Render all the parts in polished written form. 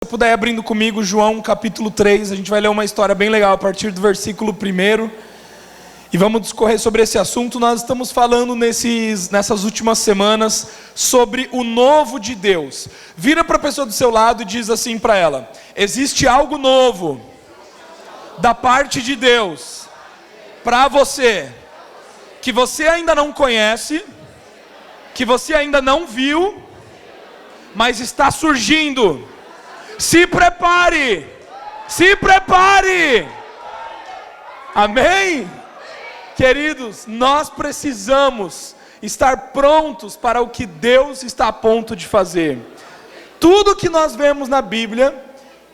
Se puder ir abrindo comigo João capítulo 3, a gente vai ler uma história bem legal a partir do versículo 1 e vamos discorrer sobre esse assunto. Nós estamos falando nessas últimas semanas sobre o novo de Deus. Vira para a pessoa do seu lado e diz assim para ela: existe algo novo da parte de Deus para você, que você ainda não conhece, que você ainda não viu, mas está surgindo. Se prepare, se prepare, amém? Queridos, nós precisamos estar prontos para o que Deus está a ponto de fazer. Tudo que nós vemos na Bíblia,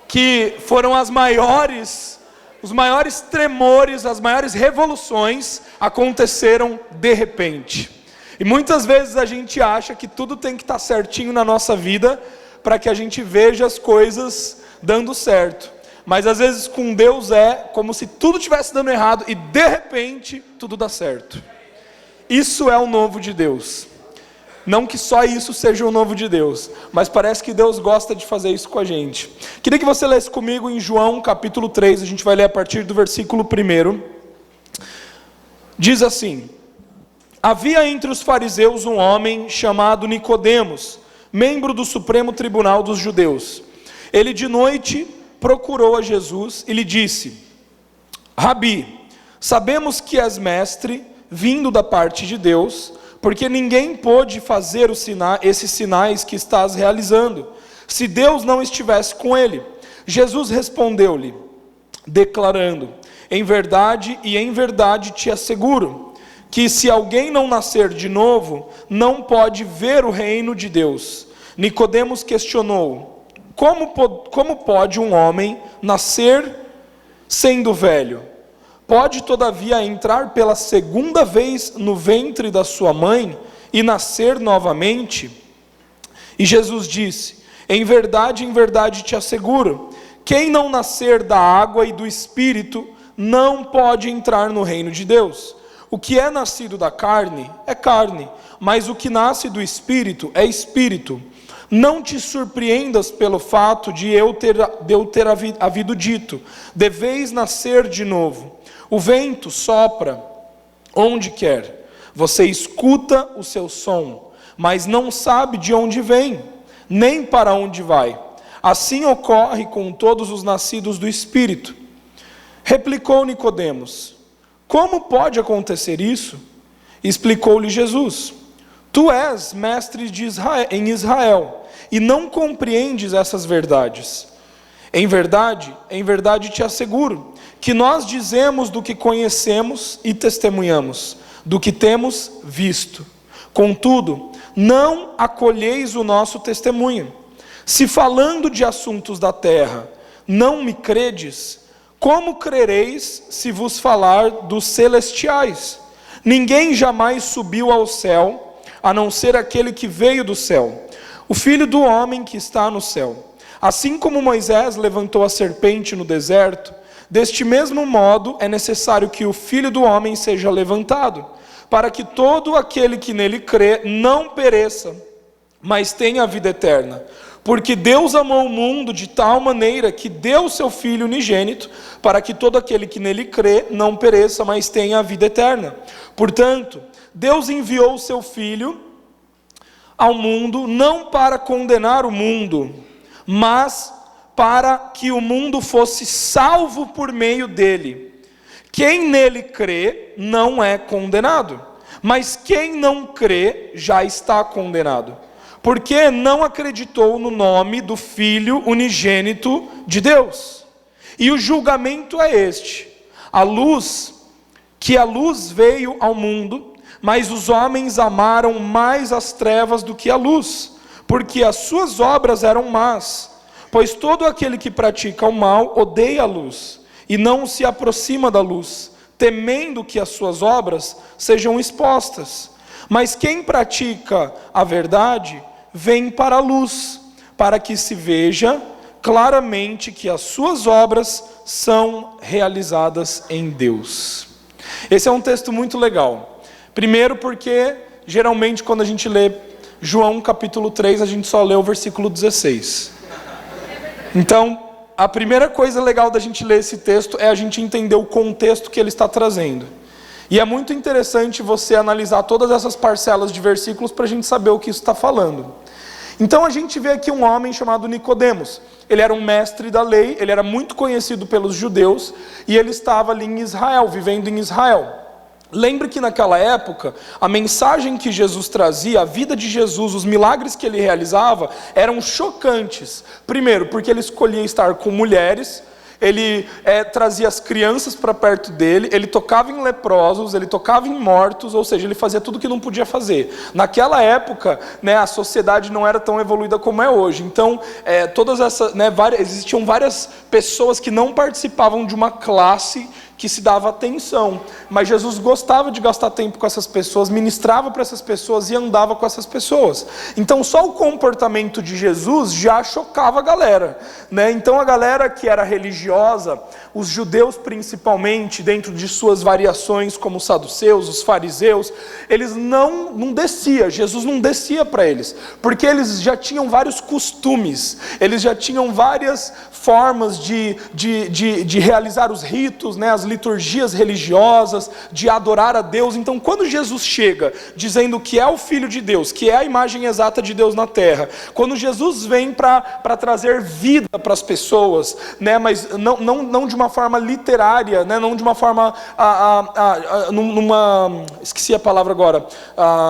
que foram os maiores tremores, as maiores revoluções, aconteceram de repente. E muitas vezes a gente acha que tudo tem que estar certinho na nossa vida, para que a gente veja as coisas dando certo. Mas às vezes com Deus é como se tudo estivesse dando errado e de repente tudo dá certo. Isso é o novo de Deus. Não que só isso seja o novo de Deus, mas parece que Deus gosta de fazer isso com a gente. Queria que você lesse comigo em João capítulo 3, a gente vai ler a partir do versículo 1. Diz assim: havia entre os fariseus um homem chamado Nicodemos, membro do Supremo Tribunal dos Judeus. Ele de noite procurou a Jesus e lhe disse: Rabi, sabemos que és mestre, vindo da parte de Deus, porque ninguém pôde fazer esses sinais que estás realizando, se Deus não estivesse com ele. Jesus respondeu-lhe, declarando: em verdade te asseguro, que se alguém não nascer de novo, não pode ver o reino de Deus. Nicodemos questionou: como pode um homem nascer sendo velho? Pode todavia entrar pela segunda vez no ventre da sua mãe e nascer novamente? E Jesus disse: em verdade te asseguro, quem não nascer da água e do Espírito não pode entrar no reino de Deus. O que é nascido da carne é carne, mas o que nasce do Espírito é Espírito. Não te surpreendas pelo fato de eu ter havido dito: deveis nascer de novo. O vento sopra onde quer, você escuta o seu som, mas não sabe de onde vem, nem para onde vai. Assim ocorre com todos os nascidos do Espírito. Replicou Nicodemos: como pode acontecer isso? Explicou-lhe Jesus: tu és mestre em Israel, e não compreendes essas verdades. Em verdade te asseguro, que nós dizemos do que conhecemos e testemunhamos, do que temos visto. Contudo, não acolheis o nosso testemunho. Se falando de assuntos da terra, não me credes, como crereis se vos falar dos celestiais? Ninguém jamais subiu ao céu, a não ser aquele que veio do céu, o Filho do homem que está no céu. Assim como Moisés levantou a serpente no deserto, deste mesmo modo é necessário que o Filho do homem seja levantado, para que todo aquele que nele crê não pereça, mas tenha a vida eterna. Porque Deus amou o mundo de tal maneira que deu o seu Filho unigênito, para que todo aquele que nele crê não pereça, mas tenha a vida eterna. Portanto, Deus enviou o seu Filho ao mundo, não para condenar o mundo, mas para que o mundo fosse salvo por meio dele. Quem nele crê não é condenado, mas quem não crê já está condenado, porque não acreditou no nome do Filho unigênito de Deus. E o julgamento é este: a luz veio ao mundo, mas os homens amaram mais as trevas do que a luz, porque as suas obras eram más. Pois todo aquele que pratica o mal odeia a luz, e não se aproxima da luz, temendo que as suas obras sejam expostas. Mas quem pratica a verdade vem para a luz, para que se veja claramente que as suas obras são realizadas em Deus. Esse é um texto muito legal. Primeiro porque, geralmente, quando a gente lê João capítulo 3, a gente só lê o versículo 16. Então, a primeira coisa legal da gente ler esse texto é a gente entender o contexto que ele está trazendo. E é muito interessante você analisar todas essas parcelas de versículos para a gente saber o que isso está falando. Então a gente vê aqui um homem chamado Nicodemos. Ele era um mestre da lei, ele era muito conhecido pelos judeus, e ele estava ali em Israel, vivendo em Israel. Lembre que naquela época, a mensagem que Jesus trazia, a vida de Jesus, os milagres que ele realizava, eram chocantes. Primeiro, porque ele escolhia estar com mulheres, ele trazia as crianças para perto dele, ele tocava em leprosos, ele tocava em mortos, ou seja, ele fazia tudo que não podia fazer. Naquela época, a sociedade não era tão evoluída como é hoje. Então, existiam várias pessoas que não participavam de uma classe que se dava atenção, mas Jesus gostava de gastar tempo com essas pessoas, ministrava para essas pessoas e andava com essas pessoas. Então só o comportamento de Jesus já chocava a galera, Então a galera que era religiosa, os judeus principalmente, dentro de suas variações, como os saduceus, os fariseus, eles não descia, Jesus não descia para eles, porque eles já tinham vários costumes, eles já tinham várias formas de realizar os ritos, as liturgias religiosas, de adorar a Deus. Então quando Jesus chega dizendo que é o Filho de Deus, que é a imagem exata de Deus na terra, quando Jesus vem para trazer vida para as pessoas, mas não de uma forma literária, não de uma forma, esqueci a palavra agora,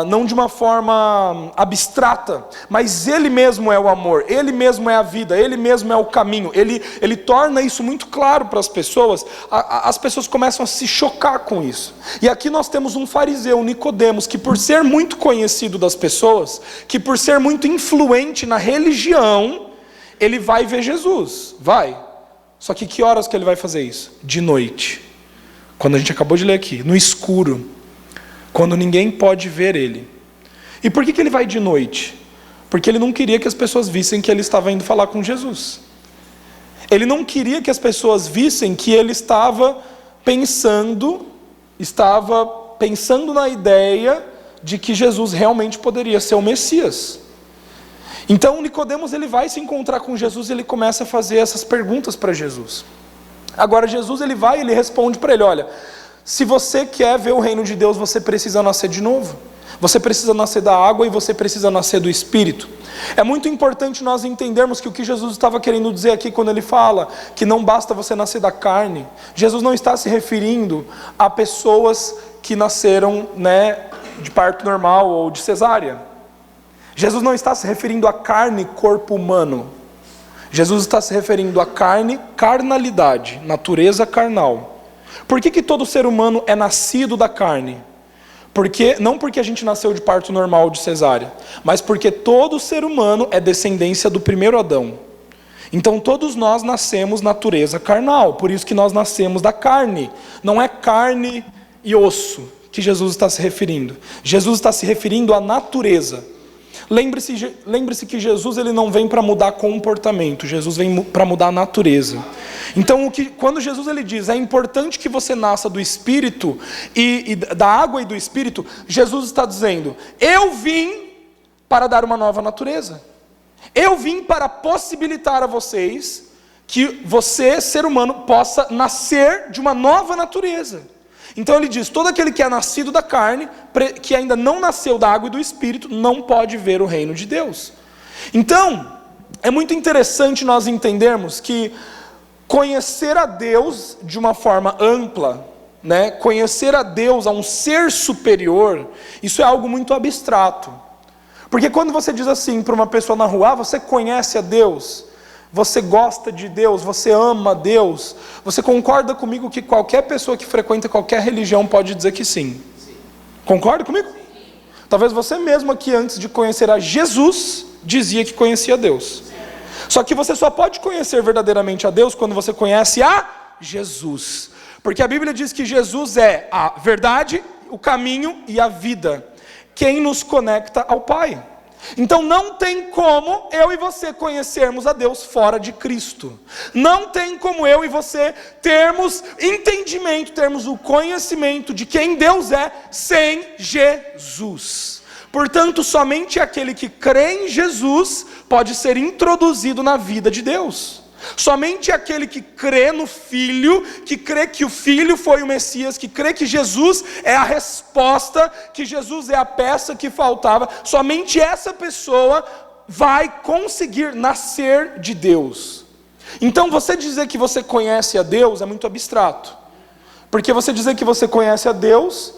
não de uma forma abstrata, mas Ele mesmo é o amor, Ele mesmo é a vida, Ele mesmo é o caminho, Ele torna isso muito claro para as pessoas. As pessoas começam a se chocar com isso. E aqui nós temos um fariseu, Nicodemos, que por ser muito conhecido das pessoas, que por ser muito influente na religião, ele vai ver Jesus, vai. Só que horas que ele vai fazer isso? De noite. Quando a gente acabou de ler aqui, no escuro, quando ninguém pode ver ele. E por que ele vai de noite? Porque ele não queria que as pessoas vissem que ele estava indo falar com Jesus. Ele não queria que as pessoas vissem que ele estava pensando na ideia de que Jesus realmente poderia ser o Messias. Então Nicodemos, ele vai se encontrar com Jesus e ele começa a fazer essas perguntas para Jesus. Agora Jesus, ele responde para ele: olha, se você quer ver o reino de Deus, você precisa nascer de novo. Você precisa nascer da água e você precisa nascer do Espírito. É muito importante nós entendermos que o que Jesus estava querendo dizer aqui quando ele fala que não basta você nascer da carne, Jesus não está se referindo a pessoas que nasceram de parto normal ou de cesárea. Jesus não está se referindo a carne, corpo humano. Jesus está se referindo a carne, carnalidade, natureza carnal. Por que todo ser humano é nascido da carne? Não porque a gente nasceu de parto normal ou de cesárea, mas porque todo ser humano é descendência do primeiro Adão. Então todos nós nascemos natureza carnal, por isso que nós nascemos da carne. Não é carne e osso que Jesus está se referindo. Jesus está se referindo à natureza. Lembre-se que Jesus, ele não vem para mudar comportamento, Jesus vem para mudar a natureza. Então quando Jesus, ele diz, é importante que você nasça do Espírito e da água e do Espírito, Jesus está dizendo, eu vim para dar uma nova natureza. Eu vim para possibilitar a vocês que você, ser humano, possa nascer de uma nova natureza. Então ele diz, todo aquele que é nascido da carne, que ainda não nasceu da água e do Espírito, não pode ver o reino de Deus. Então, é muito interessante nós entendermos que conhecer a Deus de uma forma ampla, conhecer a Deus, a um ser superior, isso é algo muito abstrato. Porque quando você diz assim para uma pessoa na rua, você conhece a Deus, você gosta de Deus, você ama Deus, você concorda comigo que qualquer pessoa que frequenta qualquer religião pode dizer que sim? Concorda comigo? Talvez você mesmo aqui, antes de conhecer a Jesus, dizia que conhecia a Deus. Só que você só pode conhecer verdadeiramente a Deus quando você conhece a Jesus. Porque a Bíblia diz que Jesus é a verdade, o caminho e a vida. Quem nos conecta ao Pai. Então não tem como eu e você conhecermos a Deus fora de Cristo. Não tem como eu e você termos entendimento, termos o conhecimento de quem Deus é sem Jesus. Portanto, somente aquele que crê em Jesus pode ser introduzido na vida de Deus. Somente aquele que crê no Filho, que crê que o Filho foi o Messias, que crê que Jesus é a resposta, que Jesus é a peça que faltava, somente essa pessoa vai conseguir nascer de Deus. Então você dizer que você conhece a Deus é muito abstrato, porque você dizer que você conhece a Deus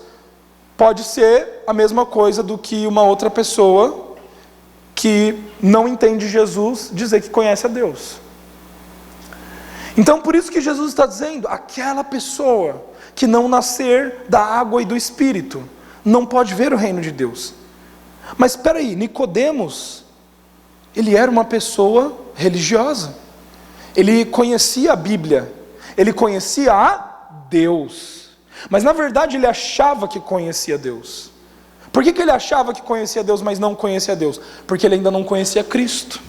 pode ser a mesma coisa do que uma outra pessoa que não entende Jesus dizer que conhece a Deus. Então por isso que Jesus está dizendo, aquela pessoa que não nascer da água e do Espírito, não pode ver o reino de Deus. Mas espera aí, Nicodemos, ele era uma pessoa religiosa, ele conhecia a Bíblia, ele conhecia a Deus, mas na verdade ele achava que conhecia Deus. Por que ele achava que conhecia Deus, mas não conhecia Deus? Porque ele ainda não conhecia Cristo,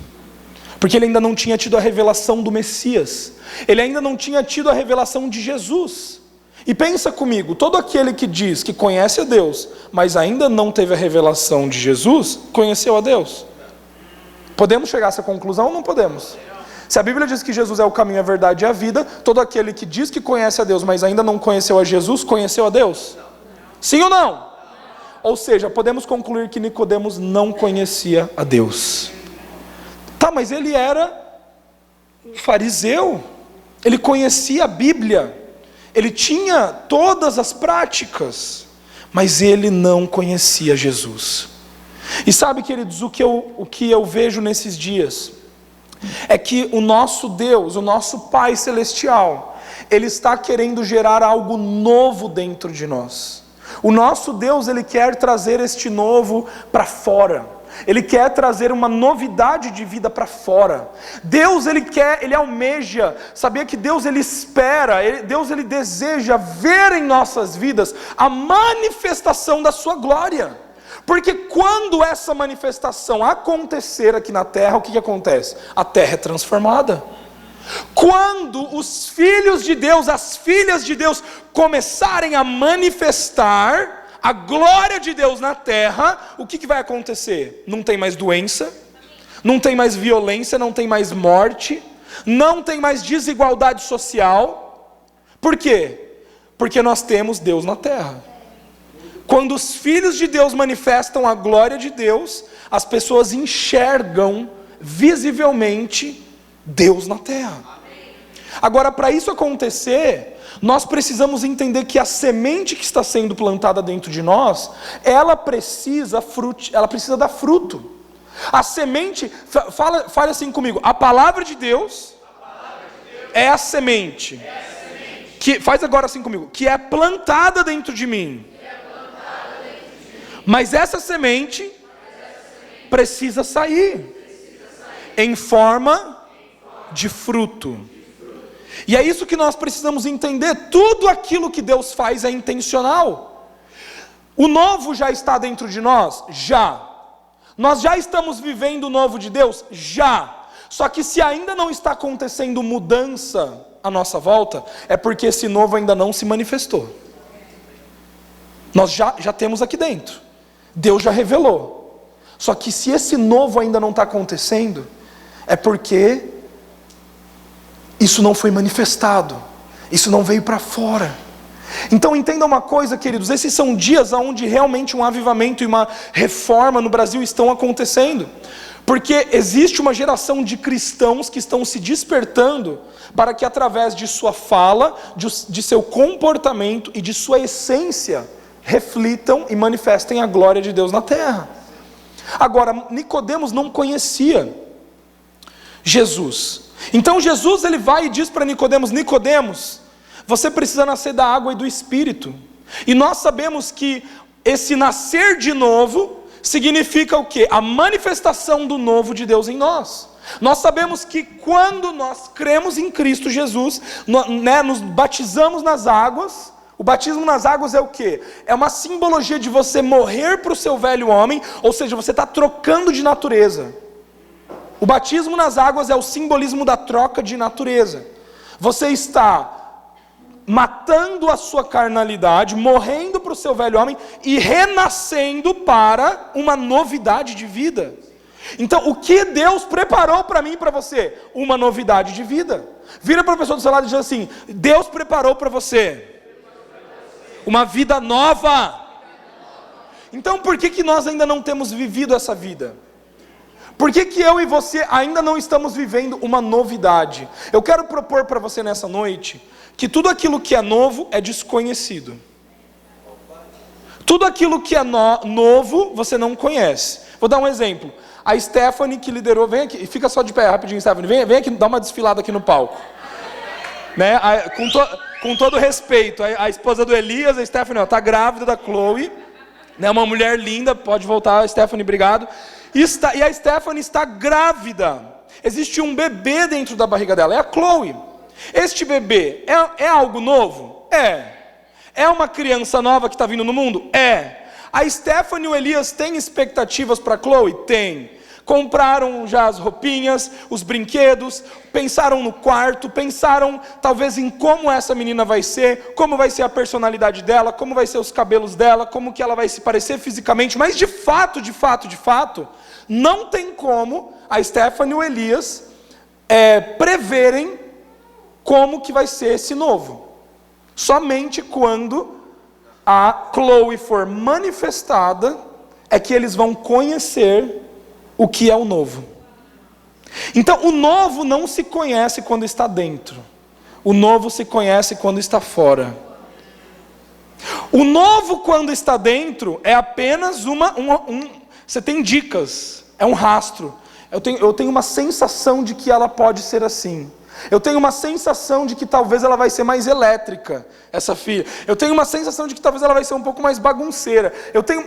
porque ele ainda não tinha tido a revelação do Messias, ele ainda não tinha tido a revelação de Jesus. E pensa comigo, todo aquele que diz que conhece a Deus, mas ainda não teve a revelação de Jesus, conheceu a Deus? Podemos chegar a essa conclusão ou não podemos? Se a Bíblia diz que Jesus é o caminho, a verdade e a vida, todo aquele que diz que conhece a Deus, mas ainda não conheceu a Jesus, conheceu a Deus? Sim ou não? Ou seja, podemos concluir que Nicodemos não conhecia a Deus. Tá, mas ele era um fariseu, ele conhecia a Bíblia, ele tinha todas as práticas, mas ele não conhecia Jesus. E sabe, queridos, o que eu vejo nesses dias é que o nosso Deus, o nosso Pai Celestial, Ele está querendo gerar algo novo dentro de nós. O nosso Deus, Ele quer trazer este novo para fora. Ele quer trazer uma novidade de vida para fora. Deus, Ele almeja, sabia que Deus, Ele espera, Deus, Ele deseja ver em nossas vidas a manifestação da sua glória. Porque quando essa manifestação acontecer aqui na terra, o que acontece? A terra é transformada. Quando os filhos de Deus, as filhas de Deus começarem a manifestar a glória de Deus na terra, o que vai acontecer? Não tem mais doença, não tem mais violência, não tem mais morte, não tem mais desigualdade social. Por quê? Porque nós temos Deus na terra. Quando os filhos de Deus manifestam a glória de Deus, as pessoas enxergam visivelmente Deus na terra. Agora, para isso acontecer, nós precisamos entender que a semente que está sendo plantada dentro de nós, ela precisa dar fruto. A semente, fale assim comigo, a palavra de Deus é a semente. Que, faz agora assim comigo, que é plantada dentro de mim. Mas essa semente precisa sair em forma de fruto. E é isso que nós precisamos entender. Tudo aquilo que Deus faz é intencional. O novo já está dentro de nós? Já. Nós já estamos vivendo o novo de Deus? Já. Só que se ainda não está acontecendo mudança à nossa volta, é porque esse novo ainda não se manifestou. Nós já temos aqui dentro. Deus já revelou. Só que se esse novo ainda não está acontecendo, é porque isso não foi manifestado, isso não veio para fora. Então entenda uma coisa, queridos, esses são dias onde realmente um avivamento e uma reforma no Brasil estão acontecendo, porque existe uma geração de cristãos que estão se despertando para que através de sua fala, de seu comportamento e de sua essência, reflitam e manifestem a glória de Deus na terra. Agora, Nicodemos não conhecia Jesus. Então Jesus, ele vai e diz para Nicodemos: Nicodemos, você precisa nascer da água e do Espírito. E nós sabemos que esse nascer de novo significa o quê? A manifestação do novo de Deus em nós. Nós sabemos que quando nós cremos em Cristo Jesus, nos batizamos nas águas. O batismo nas águas é o quê? É uma simbologia de você morrer para o seu velho homem, ou seja, você está trocando de natureza. O batismo nas águas é o simbolismo da troca de natureza. Você está matando a sua carnalidade, morrendo para o seu velho homem e renascendo para uma novidade de vida. Então, o que Deus preparou para mim e para você? Uma novidade de vida. Vira para a pessoa do seu lado e diz assim: Deus preparou para você uma vida nova. Então, por que nós ainda não temos vivido essa vida? Por que eu e você ainda não estamos vivendo uma novidade? Eu quero propor para você nessa noite que tudo aquilo que é novo é desconhecido. Tudo aquilo que é novo você não conhece. Vou dar um exemplo. A Stephanie que liderou, vem aqui, fica só de pé rapidinho, Stephanie, vem aqui, dá uma desfilada aqui no palco. Né? Com todo respeito, a esposa do Elias, a Stephanie, está grávida da Chloe, né? Uma mulher linda, pode voltar, Stephanie, obrigado. E a Stephanie está grávida. Existe um bebê dentro da barriga dela, é a Chloe. Este bebê é algo novo? É uma criança nova que está vindo no mundo? A Stephanie e o Elias têm expectativas para a Chloe? Tem. Compraram já as roupinhas, os brinquedos, pensaram no quarto, pensaram talvez em como essa menina vai ser, como vai ser a personalidade dela, como vai ser os cabelos dela, como que ela vai se parecer fisicamente, mas de fato, não tem como a Stephanie e o Elias preverem como que vai ser esse novo. Somente quando a Chloe for manifestada é que eles vão conhecer o que é o novo. Então, o novo não se conhece quando está dentro. O novo se conhece quando está fora. O novo, quando está dentro, é apenas você tem dicas, é um rastro. Eu tenho uma sensação de que ela pode ser assim. Eu tenho uma sensação de que talvez ela vai ser mais elétrica, essa filha. Eu tenho uma sensação de que talvez ela vai ser um pouco mais bagunceira.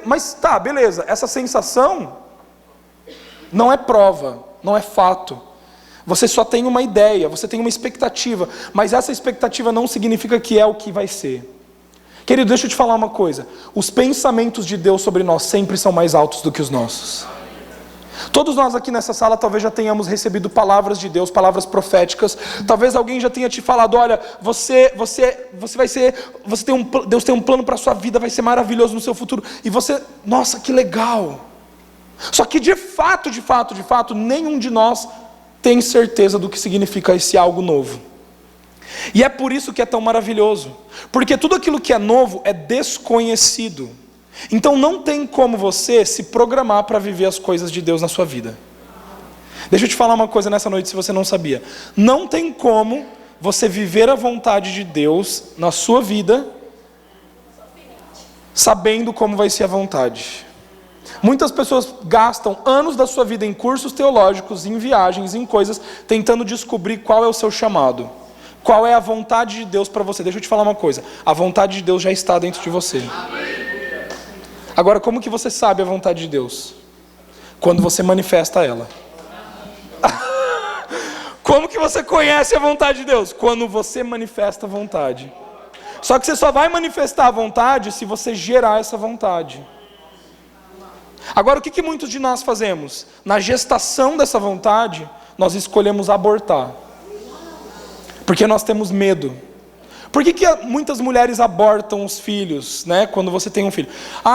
Mas tá, beleza, essa sensação não é prova, não é fato. Você só tem uma ideia, você tem uma expectativa, mas essa expectativa não significa que é o que vai ser. Querido, deixa eu te falar uma coisa. Os pensamentos de Deus sobre nós sempre são mais altos do que os nossos. Todos nós aqui nessa sala talvez já tenhamos recebido palavras de Deus, palavras proféticas. Talvez alguém já tenha te falado: olha, Deus tem um plano para a sua vida, vai ser maravilhoso no seu futuro. E você, nossa, que legal. Só que de fato, nenhum de nós tem certeza do que significa esse algo novo. E é por isso que é tão maravilhoso, porque tudo aquilo que é novo é desconhecido. Então não tem como você se programar para viver as coisas de Deus na sua vida. Deixa eu te falar uma coisa nessa noite, se você não sabia. Não tem como você viver a vontade de Deus na sua vida sabendo como vai ser a vontade. Muitas pessoas gastam anos da sua vida em cursos teológicos, em viagens, em coisas, tentando descobrir qual é o seu chamado, qual é a vontade de Deus para você. Deixa eu te falar uma coisa: a vontade de Deus já está dentro de você. Agora, como que você sabe a vontade de Deus? Quando você manifesta ela. Como que você conhece a vontade de Deus? Quando você manifesta a vontade. Só que você só vai manifestar a vontade se você gerar essa vontade. Agora, o que muitos de nós fazemos? Na gestação dessa vontade, nós escolhemos abortar. Porque nós temos medo. Por que muitas mulheres abortam os filhos, né, quando você tem um filho?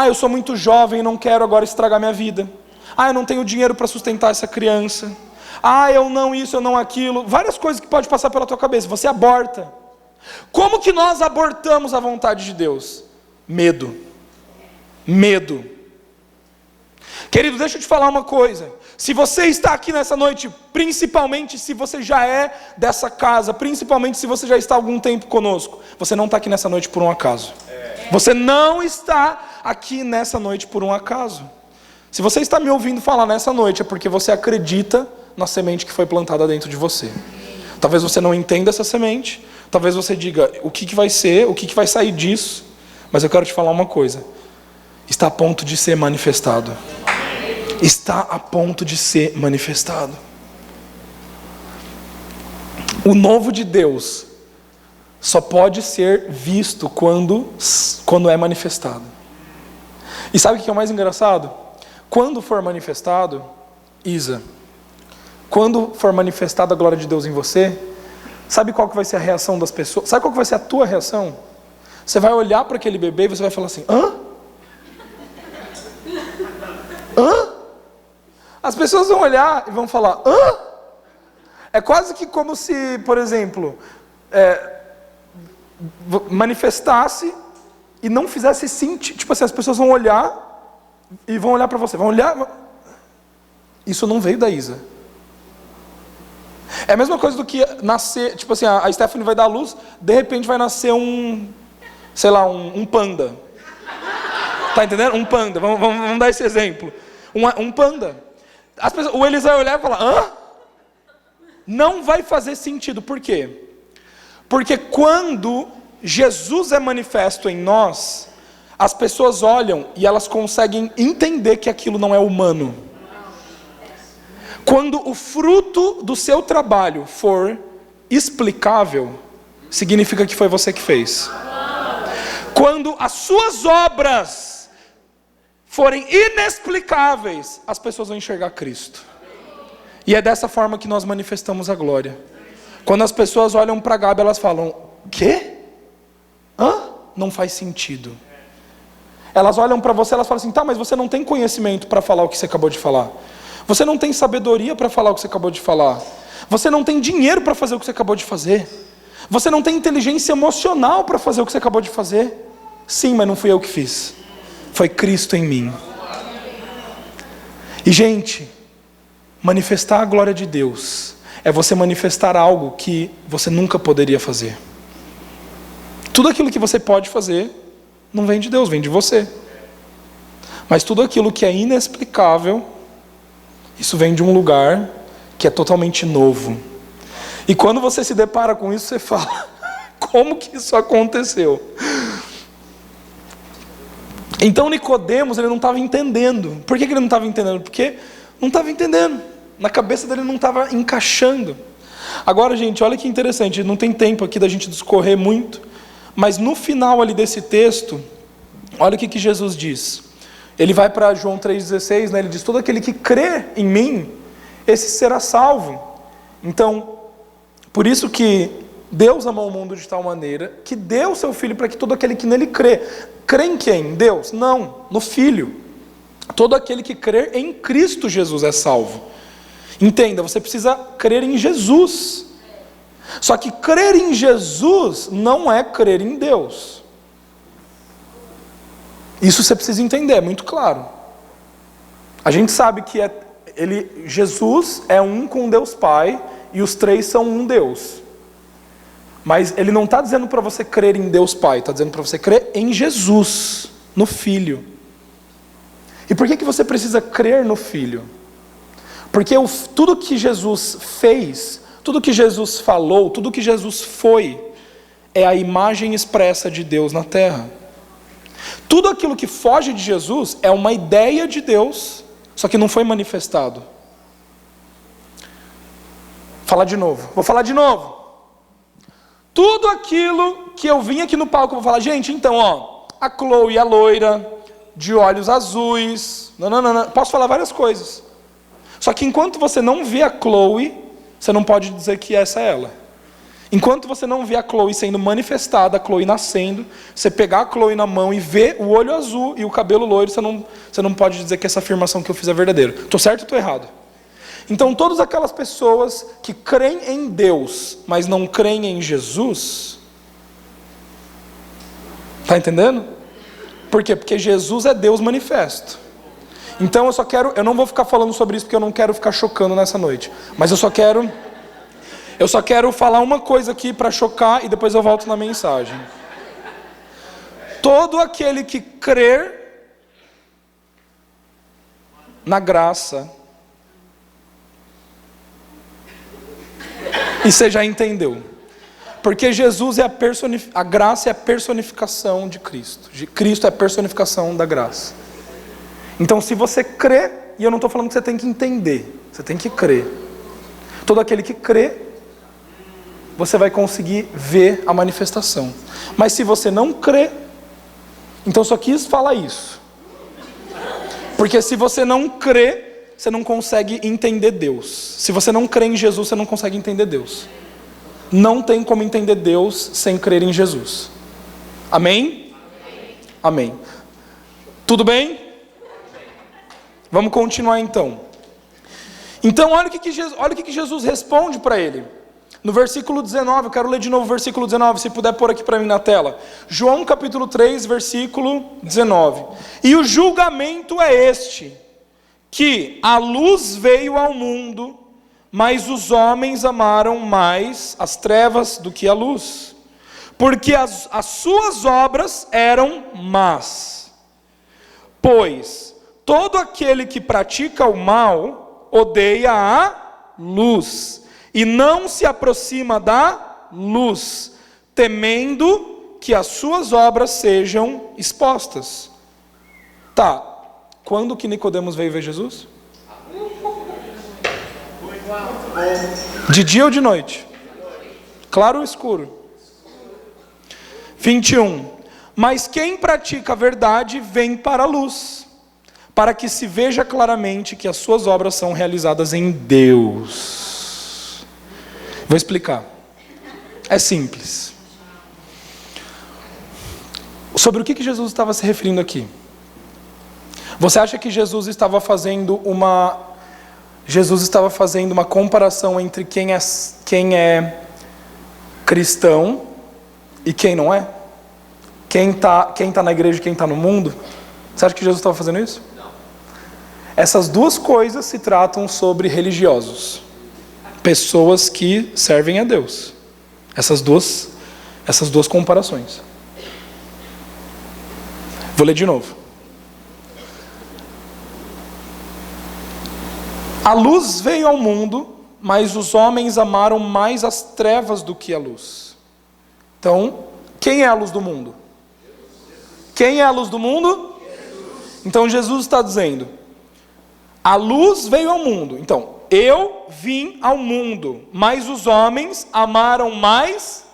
Eu sou muito jovem e não quero agora estragar minha vida. Eu não tenho dinheiro para sustentar essa criança. Eu não isso, eu não aquilo. Várias coisas que podem passar pela tua cabeça. Você aborta. Como que nós abortamos a vontade de Deus? Medo. Querido, deixa eu te falar uma coisa. Se você está aqui nessa noite, principalmente se você já é dessa casa, principalmente se você já está há algum tempo conosco, você não está aqui nessa noite por um acaso. Você não está aqui nessa noite por um acaso. Se você está me ouvindo falar nessa noite, é porque você acredita na semente que foi plantada dentro de você. Talvez você não entenda essa semente, talvez você diga o que vai ser, o que vai sair disso, mas eu quero te falar uma coisa: está a ponto de ser manifestado. Está a ponto de ser manifestado. O novo de Deus só pode ser visto quando é manifestado. E sabe o que é o mais engraçado? Quando for manifestado, quando for manifestada a glória de Deus em você, sabe qual que vai ser a reação das pessoas? Sabe qual que vai ser a tua reação? Você vai olhar para aquele bebê e você vai falar assim: hã? As pessoas vão olhar e vão falar, hã? É quase que como se, por exemplo, manifestasse e não fizesse sentido. Tipo assim, as pessoas vão olhar e vão olhar para você, vão olhar. Isso não veio da Isa. É a mesma coisa do que nascer, tipo assim, a Stephanie vai dar à luz, de repente vai nascer um panda. Tá entendendo? Um panda, vamos dar esse exemplo. Um panda. O Eliseu vai olhar e falar, hã? Não vai fazer sentido, por quê? Porque quando Jesus é manifesto em nós, as pessoas olham e elas conseguem entender que aquilo não é humano. Quando o fruto do seu trabalho for explicável, significa que foi você que fez. Quando as suas obras forem inexplicáveis, as pessoas vão enxergar Cristo. E é dessa forma que nós manifestamos a glória. Quando as pessoas olham para Gabi, elas falam, quê? Hã? Não faz sentido. Elas olham para você, elas falam assim, tá, mas você não tem conhecimento para falar o que você acabou de falar. Você não tem sabedoria para falar o que você acabou de falar. Você não tem dinheiro para fazer o que você acabou de fazer. Você não tem inteligência emocional para fazer o que você acabou de fazer. Sim, mas não fui eu que fiz. Foi Cristo em mim. E gente, manifestar a glória de Deus é você manifestar algo que você nunca poderia fazer. Tudo aquilo que você pode fazer não vem de Deus, vem de você. Mas tudo aquilo que é inexplicável, isso vem de um lugar que é totalmente novo. E quando você se depara com isso, você fala, como que isso aconteceu? Então Nicodemos, ele não estava entendendo. Por que ele não estava entendendo? Porque não estava entendendo. Na cabeça dele não estava encaixando. Agora, gente, olha que interessante, não tem tempo aqui da gente discorrer muito, mas no final ali desse texto, olha o que Jesus diz. Ele vai para João 3,16, né? Ele diz, todo aquele que crê em mim, esse será salvo. Então, por isso que Deus amou o mundo de tal maneira, que deu o seu Filho para que todo aquele que nele crê. Crê em quem? Deus? Não, no Filho. Todo aquele que crer em Cristo Jesus é salvo. Entenda, você precisa crer em Jesus. Só que crer em Jesus não é crer em Deus. Isso você precisa entender, é muito claro. A gente sabe que Jesus é um com Deus Pai e os três são um Deus. Mas ele não está dizendo para você crer em Deus Pai, está dizendo para você crer em Jesus, no Filho. E por que você precisa crer no Filho? Porque tudo que Jesus fez, tudo que Jesus falou, tudo que Jesus foi, é a imagem expressa de Deus na terra. Tudo aquilo que foge de Jesus é uma ideia de Deus, só que não foi manifestado. Vou falar de novo. Tudo aquilo que eu vim aqui no palco, eu vou falar, gente, então, ó, a Chloe, a loira, de olhos azuis, não, posso falar várias coisas. Só que enquanto você não vê a Chloe, você não pode dizer que essa é ela. Enquanto você não vê a Chloe sendo manifestada, a Chloe nascendo, você pegar a Chloe na mão e ver o olho azul e o cabelo loiro, você não pode dizer que essa afirmação que eu fiz é verdadeira. Estou certo ou estou errado? Então todas aquelas pessoas que creem em Deus, mas não creem em Jesus, está entendendo? Por quê? Porque Jesus é Deus manifesto. Então eu não vou ficar falando sobre isso porque eu não quero ficar chocando nessa noite. Mas eu só quero falar uma coisa aqui para chocar e depois eu volto na mensagem. Todo aquele que crer na graça, e você já entendeu. Porque Jesus é a graça é a personificação de Cristo. Cristo é a personificação da graça. Então se você crê, e eu não estou falando que você tem que entender, você tem que crer. Todo aquele que crê, você vai conseguir ver a manifestação. Mas se você não crê, então só quis falar isso. Porque se você não crê, você não consegue entender Deus. Se você não crê em Jesus, você não consegue entender Deus. Não tem como entender Deus sem crer em Jesus. Amém? Amém. Tudo bem? Vamos continuar então. Então olha o que Jesus responde para ele. No versículo 19, eu quero ler de novo o versículo 19, se puder pôr aqui para mim na tela. João capítulo 3, versículo 19. E o julgamento é este, que a luz veio ao mundo, mas os homens amaram mais as trevas do que a luz, porque as suas obras eram más. Pois todo aquele que pratica o mal odeia a luz, e não se aproxima da luz, temendo que as suas obras sejam expostas. Tá, quando que Nicodemos veio ver Jesus? De dia ou de noite? Claro ou escuro? 21. Mas quem pratica a verdade vem para a luz, para que se veja claramente que as suas obras são realizadas em Deus. Vou explicar. É simples. Sobre o que Jesus estava se referindo aqui? Você acha que Jesus estava fazendo uma comparação entre quem é cristão e quem não é? Quem tá na igreja e quem está no mundo? Você acha que Jesus estava fazendo isso? Não. Essas duas coisas se tratam sobre religiosos. Pessoas que servem a Deus. Essas duas comparações. Vou ler de novo. A luz veio ao mundo, mas os homens amaram mais as trevas do que a luz. Então, quem é a luz do mundo? Quem é a luz do mundo? Então Jesus está dizendo, a luz veio ao mundo. Então, eu vim ao mundo, mas os homens amaram mais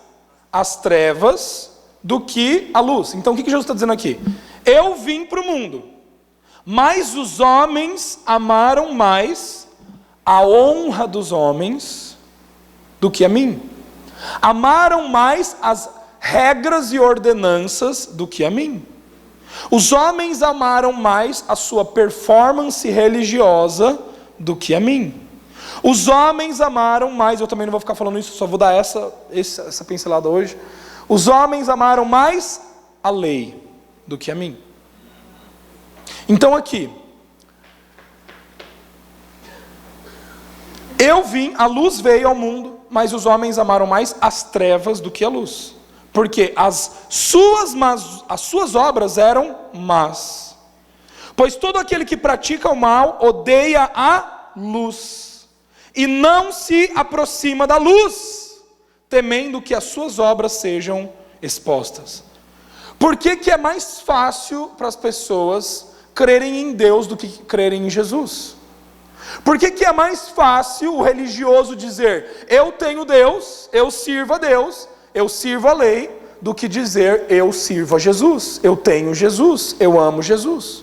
as trevas do que a luz. Então o que Jesus está dizendo aqui? Eu vim para o mundo, mas os homens amaram mais a honra dos homens do que a mim. Amaram mais as regras e ordenanças do que a mim. Os homens amaram mais a sua performance religiosa do que a mim. Os homens amaram mais, eu também não vou ficar falando isso, só vou dar essa pincelada hoje. Os homens amaram mais a lei do que a mim. Então aqui, a luz veio ao mundo, mas os homens amaram mais as trevas do que a luz. Porque as suas obras eram más. Pois todo aquele que pratica o mal odeia a luz, e não se aproxima da luz, temendo que as suas obras sejam expostas. Por que é mais fácil para as pessoas crerem em Deus do que crerem em Jesus? Por que é mais fácil o religioso dizer, eu tenho Deus, eu sirvo a Deus, eu sirvo a lei, do que dizer, eu sirvo a Jesus, eu tenho Jesus, eu amo Jesus?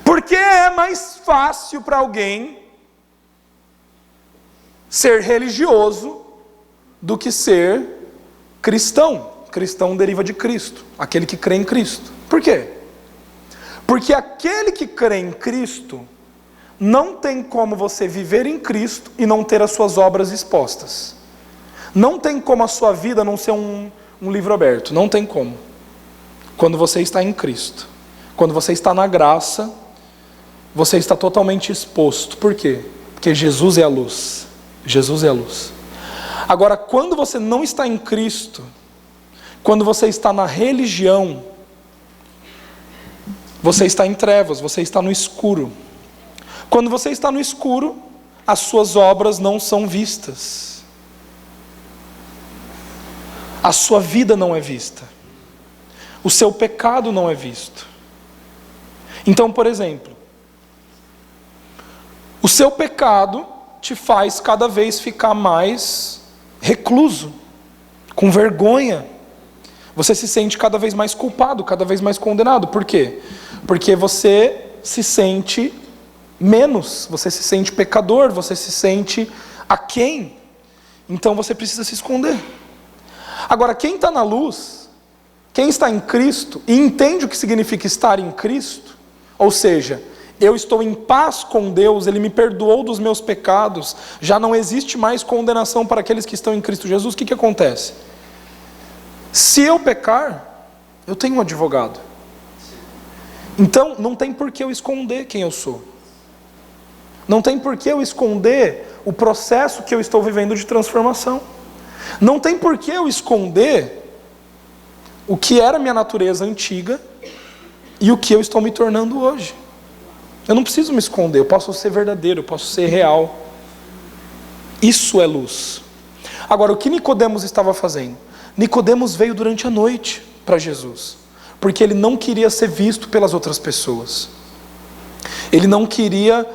Porque é mais fácil para alguém ser religioso do que ser cristão. Cristão deriva de Cristo, aquele que crê em Cristo. Por quê? Porque aquele que crê em Cristo, não tem como você viver em Cristo e não ter as suas obras expostas. Não tem como a sua vida não ser um livro aberto, não tem como. Quando você está em Cristo, quando você está na graça, você está totalmente exposto. Por quê? Porque Jesus é a luz. Jesus é a luz. Agora, quando você não está em Cristo, quando você está na religião, você está em trevas, você está no escuro. Quando você está no escuro, as suas obras não são vistas. A sua vida não é vista. O seu pecado não é visto. Então, por exemplo, o seu pecado te faz cada vez ficar mais recluso, com vergonha. Você se sente cada vez mais culpado, cada vez mais condenado. Por quê? Porque você se sente menos, você se sente pecador, você se sente aquém. Então você precisa se esconder. Agora, quem está na luz, quem está em Cristo e entende o que significa estar em Cristo, ou seja, eu estou em paz com Deus, Ele me perdoou dos meus pecados, já não existe mais condenação para aqueles que estão em Cristo Jesus, o que acontece? Se eu pecar, eu tenho um advogado. Então, não tem por que eu esconder quem eu sou. Não tem por que eu esconder o processo que eu estou vivendo de transformação. Não tem por que eu esconder o que era minha natureza antiga e o que eu estou me tornando hoje. Eu não preciso me esconder, eu posso ser verdadeiro, eu posso ser real. Isso é luz. Agora, o que Nicodemos estava fazendo? Nicodemos veio durante a noite para Jesus, porque ele não queria ser visto pelas outras pessoas. Ele não queria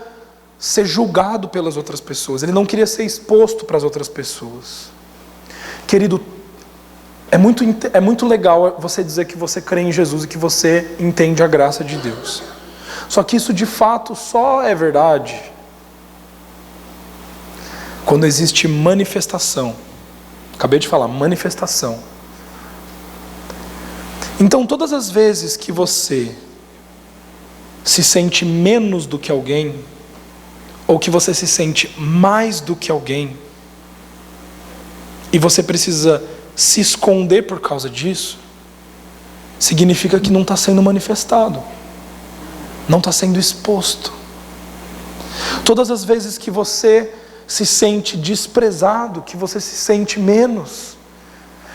ser julgado pelas outras pessoas. Ele não queria ser exposto para as outras pessoas. Querido, é muito legal você dizer que você crê em Jesus e que você entende a graça de Deus. Só que isso de fato só é verdade quando existe manifestação. Acabei de falar, manifestação. Então, todas as vezes que você se sente menos do que alguém, ou que você se sente mais do que alguém, e você precisa se esconder por causa disso, significa que não está sendo manifestado, não está sendo exposto. Todas as vezes que você se sente desprezado, que você se sente menos,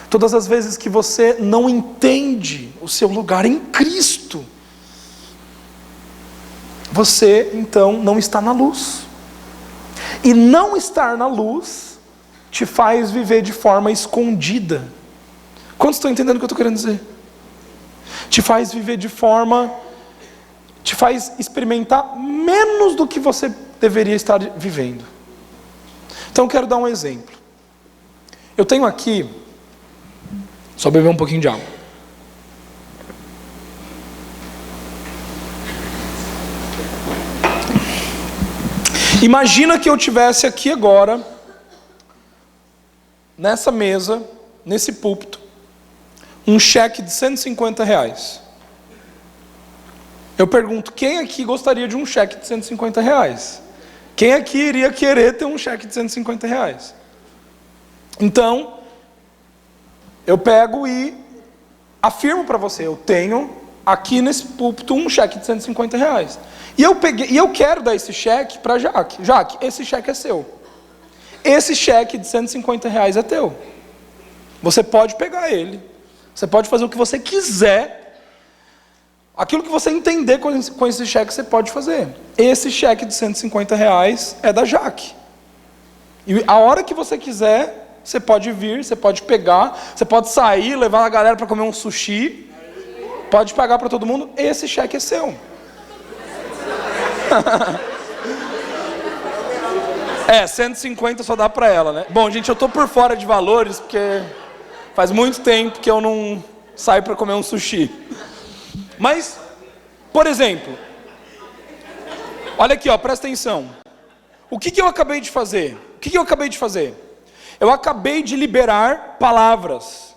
todas as vezes que você não entende o seu lugar em Cristo, você então não está na luz. E não estar na luz te faz viver de forma escondida. Quantos estão entendendo o que eu estou querendo dizer? Te faz viver de forma, te faz experimentar menos do que você deveria estar vivendo. Então eu quero dar um exemplo. Eu tenho aqui, só beber um pouquinho de água. Imagina que eu tivesse aqui agora, nessa mesa, nesse púlpito, um cheque de R$150. Eu pergunto, quem aqui gostaria de um cheque de R$150? Quem aqui iria querer ter um cheque de R$150? Então, eu pego e afirmo para você, eu tenho aqui nesse púlpito um cheque de R$150. E eu quero dar esse cheque para Jaque. Jaque, esse cheque é seu. Esse cheque de R$150 é teu. Você pode pegar ele. Você pode fazer o que você quiser. Aquilo que você entender com esse cheque, você pode fazer. Esse cheque de R$150 é da Jaque. E a hora que você quiser, você pode vir, você pode pegar, você pode sair, levar a galera para comer um sushi. Pode pagar para todo mundo. Esse cheque é seu. 150 só dá para ela, né? Bom, gente, eu tô por fora de valores, porque faz muito tempo que eu não saio para comer um sushi. Mas, por exemplo, olha aqui, ó, presta atenção. O que eu acabei de fazer? Eu acabei de liberar palavras.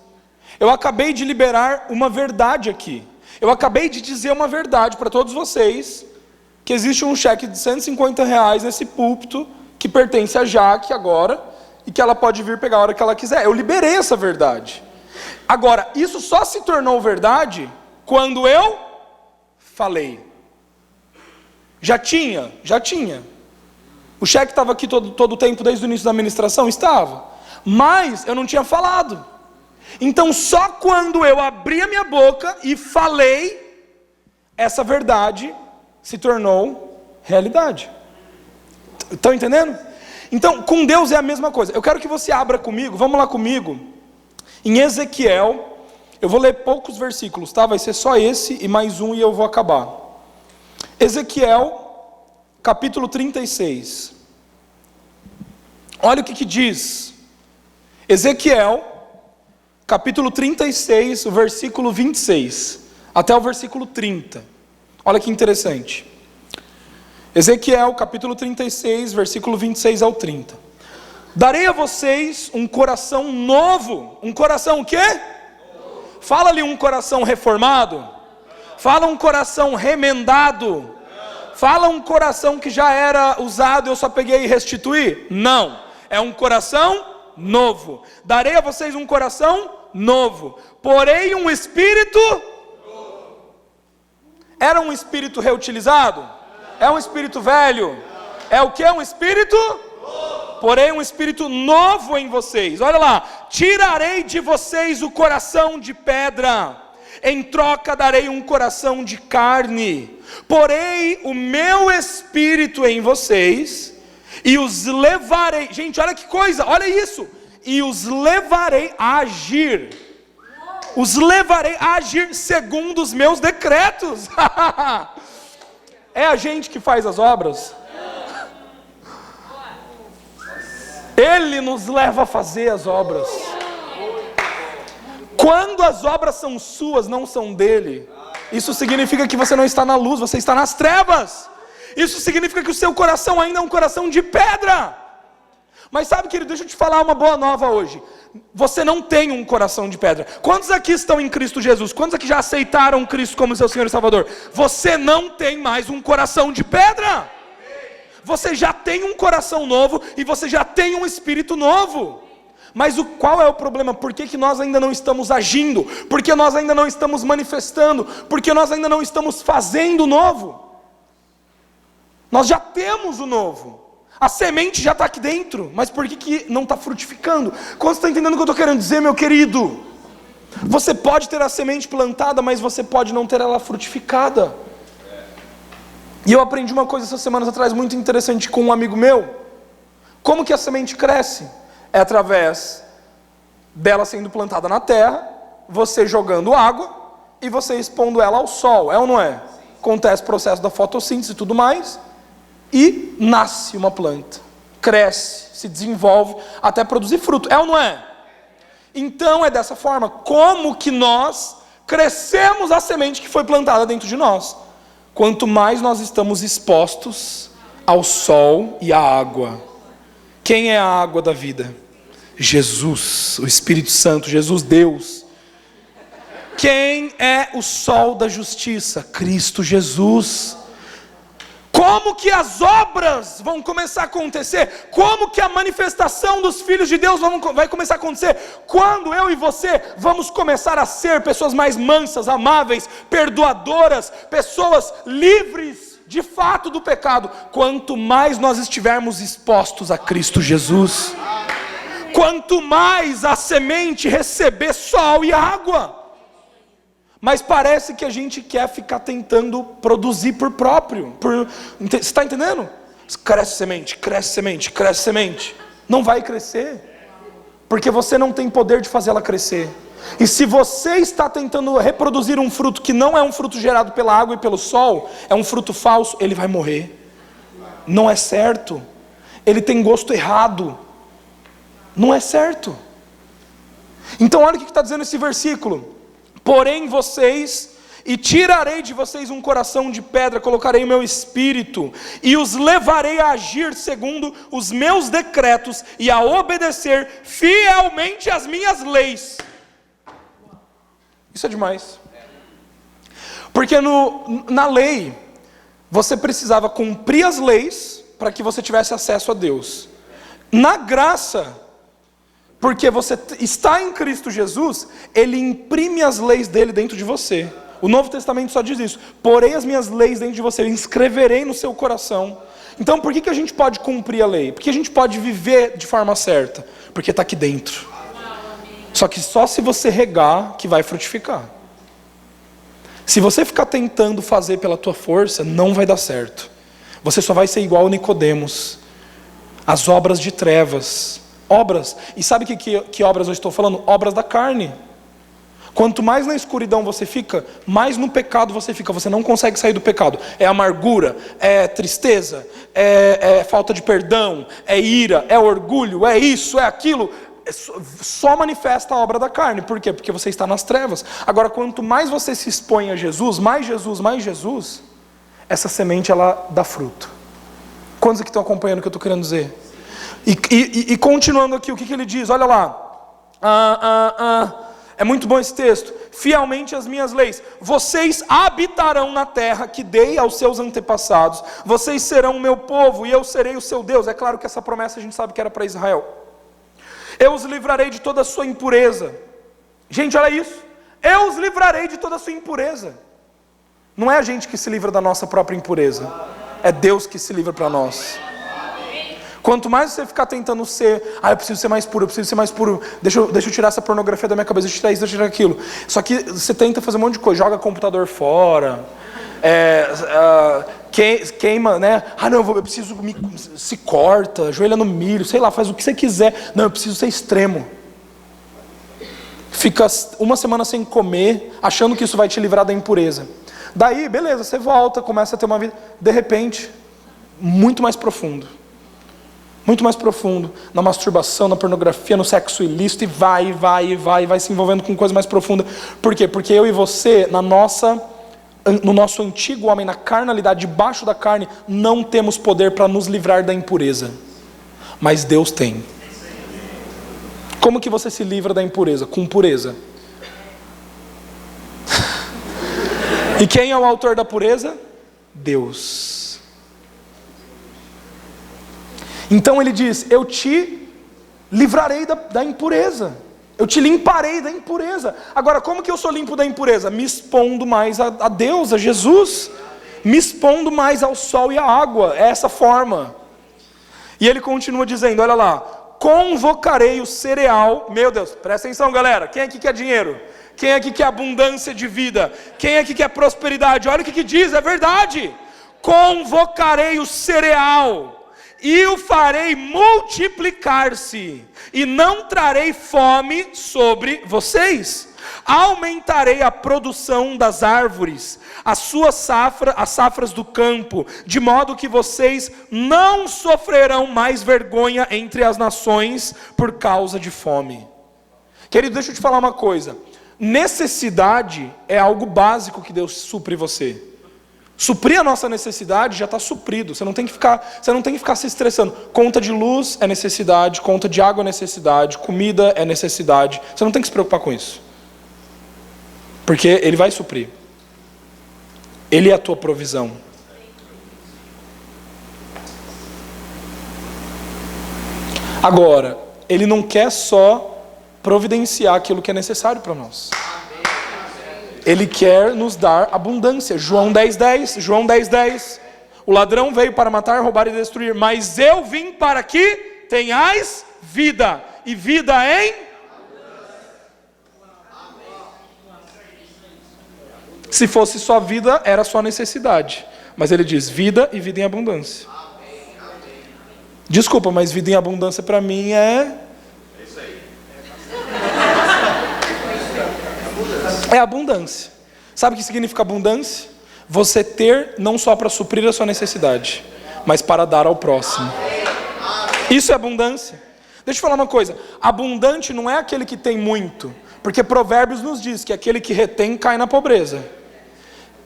Eu acabei de liberar uma verdade aqui. Eu acabei de dizer uma verdade para todos vocês, que existe um cheque de R$150 nesse púlpito, que pertence a Jaque agora, e que ela pode vir pegar a hora que ela quiser. Eu liberei essa verdade. Agora, isso só se tornou verdade quando eu falei. Já tinha. O cheque estava aqui todo o tempo, desde o início da administração? Estava. Mas eu não tinha falado. Então, só quando eu abri a minha boca e falei, essa verdade se tornou realidade. Estão entendendo? Então, com Deus é a mesma coisa. Eu quero que você abra comigo, vamos lá comigo, em Ezequiel. Eu vou ler poucos versículos, tá? Vai ser só esse e mais um e eu vou acabar. Ezequiel, capítulo 36. Olha o que diz. Ezequiel, capítulo 36, o versículo 26, até o versículo 30. Olha que interessante. Ezequiel, capítulo 36, versículo 26 ao 30. Darei a vocês um coração novo. Um coração o quê? Novo. Fala ali um coração reformado. Fala um coração remendado. Fala um coração que já era usado, eu só peguei e restituí? Não, é um coração novo. Darei a vocês um coração novo, porém um espírito novo. Era um espírito reutilizado? É um espírito velho? É o que? Um espírito novo. Porém um espírito novo em vocês. Olha lá, tirarei de vocês o coração de pedra, em troca darei um coração de carne, porei o meu espírito em vocês, e os levarei, gente, olha que coisa, olha isso, e os levarei a agir, segundo os meus decretos. É a gente que faz as obras? Ele nos leva a fazer as obras. Quando as obras são suas, não são dele, isso significa que você não está na luz, você está nas trevas. Isso significa que o seu coração ainda é um coração de pedra. Mas sabe, querido, deixa eu te falar uma boa nova hoje. Você não tem um coração de pedra. Quantos aqui estão em Cristo Jesus? Quantos aqui já aceitaram Cristo como seu Senhor e Salvador? Você não tem mais um coração de pedra. Você já tem um coração novo e você já tem um espírito novo. Mas qual é o problema? Por que nós ainda não estamos agindo? Por que nós ainda não estamos manifestando? Por que nós ainda não estamos fazendo o novo? Nós já temos o novo. A semente já está aqui dentro. Mas por que não está frutificando? Quando você está entendendo o que eu estou querendo dizer, meu querido? Você pode ter a semente plantada, mas você pode não ter ela frutificada. E eu aprendi uma coisa essas semanas atrás muito interessante com um amigo meu. Como que a semente cresce? É através dela sendo plantada na terra, você jogando água e você expondo ela ao sol, é ou não é? Acontece o processo da fotossíntese e tudo mais, e nasce uma planta, cresce, se desenvolve até produzir fruto, é ou não é? Então é dessa forma, como que nós crescemos a semente que foi plantada dentro de nós? Quanto mais nós estamos expostos ao sol e à água. Quem é a água da vida? Jesus, o Espírito Santo, Jesus Deus. Quem é o sol da justiça? Cristo Jesus. Como que as obras vão começar a acontecer? Como que a manifestação dos filhos de Deus vai começar a acontecer? Quando eu e você vamos começar a ser pessoas mais mansas, amáveis, perdoadoras, pessoas livres de fato do pecado. Quanto mais nós estivermos expostos a Cristo Jesus, quanto mais a semente receber sol e água. Mas parece que a gente quer ficar tentando produzir por próprio. Você está entendendo? Cresce semente, cresce semente, cresce semente. Não vai crescer, porque você não tem poder de fazer ela crescer. E se você está tentando reproduzir um fruto que não é um fruto gerado pela água e pelo sol, é um fruto falso, ele vai morrer. Não é certo. Ele tem gosto errado. Não é certo. Então olha o que está dizendo esse versículo. Porém vocês, e tirarei de vocês um coração de pedra, colocarei o meu espírito, e os levarei a agir segundo os meus decretos, e a obedecer fielmente as minhas leis. Isso é demais. Porque na lei, você precisava cumprir as leis, para que você tivesse acesso a Deus. Na graça, porque você está em Cristo Jesus, Ele imprime as leis dele dentro de você. O Novo Testamento só diz isso. Porei as minhas leis dentro de você, eu inscreverei no seu coração. Então por que a gente pode cumprir a lei? Porque a gente pode viver de forma certa? Porque está aqui dentro. Só que só se você regar que vai frutificar. Se você ficar tentando fazer pela tua força, não vai dar certo. Você só vai ser igual a Nicodemos. As obras de trevas. Obras, e sabe que obras eu estou falando? Obras da carne. Quanto mais na escuridão você fica, mais no pecado você fica. Você não consegue sair do pecado. É amargura, é tristeza, é falta de perdão, é ira, é orgulho, é isso, é aquilo. Só manifesta a obra da carne. Por quê? Porque você está nas trevas. Agora, quanto mais você se expõe a Jesus, mais Jesus, essa semente ela dá fruto. Quantos aqui estão acompanhando o que eu estou querendo dizer? E continuando aqui, o que ele diz? Olha lá. É muito bom esse texto. Fielmente as minhas leis. Vocês habitarão na terra que dei aos seus antepassados. Vocês serão o meu povo e eu serei o seu Deus. É claro que essa promessa a gente sabe que era para Israel. Eu os livrarei de toda a sua impureza. Gente, olha isso. Eu os livrarei de toda a sua impureza. Não é a gente que se livra da nossa própria impureza. É Deus que se livra para nós. Quanto mais você ficar tentando ser, eu preciso ser mais puro, eu preciso ser mais puro, deixa eu tirar essa pornografia da minha cabeça, deixa eu tirar isso, deixa eu tirar aquilo. Só que você tenta fazer um monte de coisa, joga computador fora, queima, né? Eu preciso, se corta, ajoelha no milho, sei lá, faz o que você quiser. Não, eu preciso ser extremo. Fica uma semana sem comer, achando que isso vai te livrar da impureza. Daí, beleza, você volta, começa a ter uma vida, de repente, muito mais profundo. Muito mais profundo, na masturbação, na pornografia, no sexo ilícito, e vai se envolvendo com coisa mais profunda. Por quê? Porque eu e você, no nosso antigo homem, na carnalidade, debaixo da carne, não temos poder para nos livrar da impureza. Mas Deus tem. Como que você se livra da impureza? Com pureza. E quem é o autor da pureza? Deus. Então ele diz, eu te livrarei da impureza, eu te limparei da impureza. Agora, como que eu sou limpo da impureza? Me expondo mais a Deus, a Jesus, me expondo mais ao sol e à água, é essa forma. E ele continua dizendo, olha lá, convocarei o cereal, meu Deus, presta atenção galera, quem aqui quer dinheiro? Quem aqui quer abundância de vida? Quem aqui quer prosperidade? Olha o que diz, é verdade, convocarei o cereal, e o farei multiplicar-se, e não trarei fome sobre vocês. Aumentarei a produção das árvores, as safras do campo, de modo que vocês não sofrerão mais vergonha entre as nações por causa de fome. Querido, deixa eu te falar uma coisa. Necessidade é algo básico que Deus supre você. Suprir a nossa necessidade já está suprido. Você não tem que ficar se estressando. Conta de luz é necessidade, conta de água é necessidade, comida é necessidade. Você não tem que se preocupar com isso. Porque Ele vai suprir. Ele é a tua provisão. Agora, Ele não quer só providenciar aquilo que é necessário para nós. Ele quer nos dar abundância. João 10:10. O ladrão veio para matar, roubar e destruir, mas eu vim para que tenhais vida, e vida em... Se fosse só vida, era só necessidade. Mas ele diz vida e vida em abundância. Desculpa, mas vida em abundância para mim é abundância. Sabe o que significa abundância? Você ter não só para suprir a sua necessidade, mas para dar ao próximo. Isso é abundância. Deixa eu falar uma coisa. Abundante não é aquele que tem muito, porque Provérbios nos diz que aquele que retém cai na pobreza.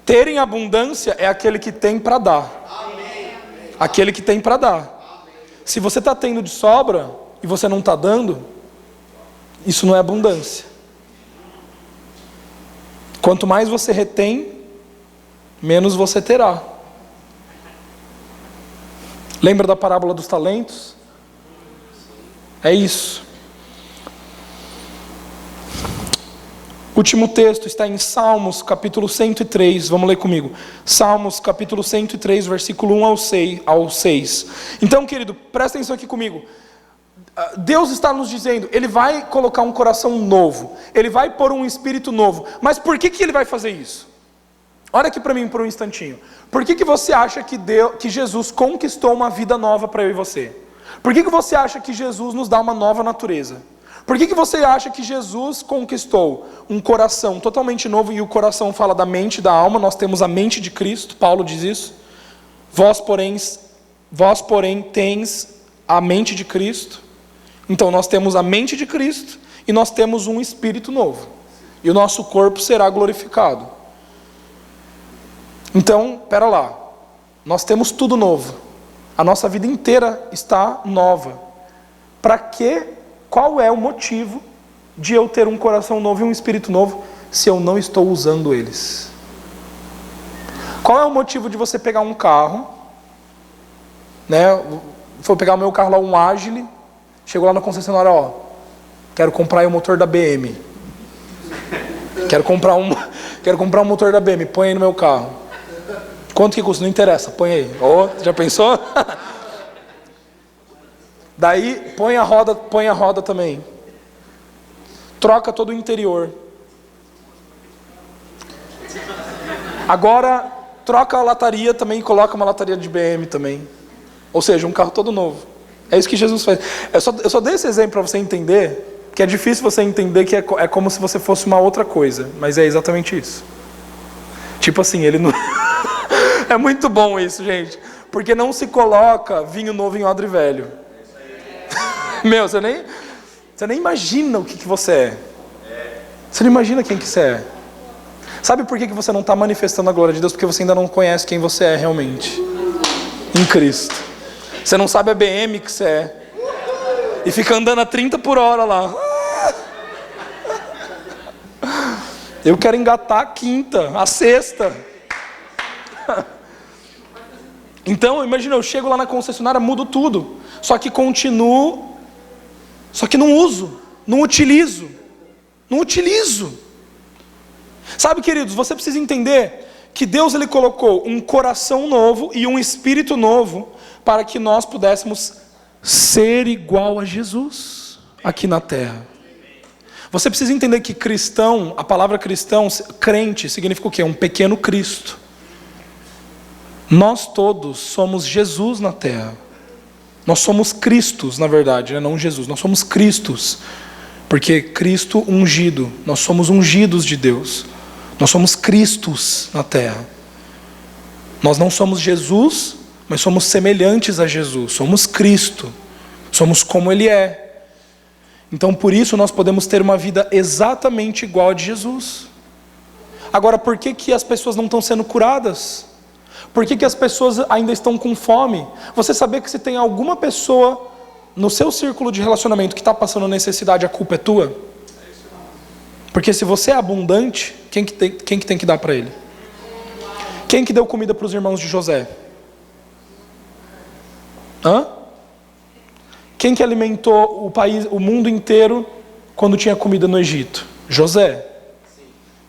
Ter em abundância é aquele que tem para dar. Aquele que tem para dar. Se você está tendo de sobra e você não está dando, isso não é abundância. Quanto mais você retém, menos você terá. Lembra da parábola dos talentos? É isso. Último texto está em Salmos, capítulo 103. Vamos ler comigo. Salmos, capítulo 103, versículo 1 ao 6. Então, querido, presta atenção aqui comigo. Deus está nos dizendo, Ele vai colocar um coração novo, Ele vai pôr um espírito novo. Mas por que Ele vai fazer isso? Olha aqui para mim por um instantinho. Por que você acha que Jesus conquistou uma vida nova para eu e você? Por que você acha que Jesus nos dá uma nova natureza? Por que você acha que Jesus conquistou um coração totalmente novo? E o coração fala da mente e da alma. Nós temos a mente de Cristo, Paulo diz isso. Vós porém tens a mente de Cristo. Então nós temos a mente de Cristo e nós temos um espírito novo. E o nosso corpo será glorificado. Então, pera lá. Nós temos tudo novo. A nossa vida inteira está nova. Para quê? Qual é o motivo de eu ter um coração novo e um espírito novo se eu não estou usando eles? Qual é o motivo de você pegar um carro, né? Vou pegar o meu carro lá, um Agile, chegou lá na concessionária, ó, quero comprar aí o motor da BM. Quero comprar um motor da BM, põe aí no meu carro. Quanto que custa? Não interessa, põe aí. Oh, já pensou? Daí põe a roda também. Troca todo o interior. Agora troca a lataria também e coloca uma lataria de BM também. Ou seja, um carro todo novo. É isso que Jesus faz. Eu só dei esse exemplo para você entender que é difícil você entender que é como se você fosse uma outra coisa. Mas é exatamente isso. Tipo assim, ele não... É muito bom isso, gente. Porque não se coloca vinho novo em odre velho. Meu, você nem imagina o que você é. Você não imagina quem que você é. Sabe por que você não está manifestando a glória de Deus? Porque você ainda não conhece quem você é realmente. Em Cristo. Você não sabe a BM que você é. E fica andando a 30 por hora lá. Eu quero engatar a quinta, a sexta. Então, imagina, eu chego lá na concessionária, mudo tudo. Só que continuo. Só que não uso. Não utilizo. Sabe, queridos, você precisa entender que Deus ele colocou um coração novo e um espírito novo para que nós pudéssemos ser igual a Jesus aqui na terra. Você precisa entender que cristão, a palavra cristão, crente, significa o quê? Um pequeno Cristo. Nós todos somos Jesus na terra. Nós somos Cristos, na verdade, né? Não Jesus, nós somos Cristos. Porque Cristo ungido, nós somos ungidos de Deus. Nós somos Cristos na terra. Nós não somos Jesus, mas somos semelhantes a Jesus. Somos Cristo. Somos como Ele é. Então por isso nós podemos ter uma vida exatamente igual a de Jesus. Agora, por que as pessoas não estão sendo curadas? Por que as pessoas ainda estão com fome? Você sabia que se tem alguma pessoa no seu círculo de relacionamento que está passando necessidade, a culpa é tua? Porque se você é abundante, quem que tem que dar para ele? Quem que deu comida para os irmãos de José? Quem que alimentou o mundo inteiro quando tinha comida no Egito? José.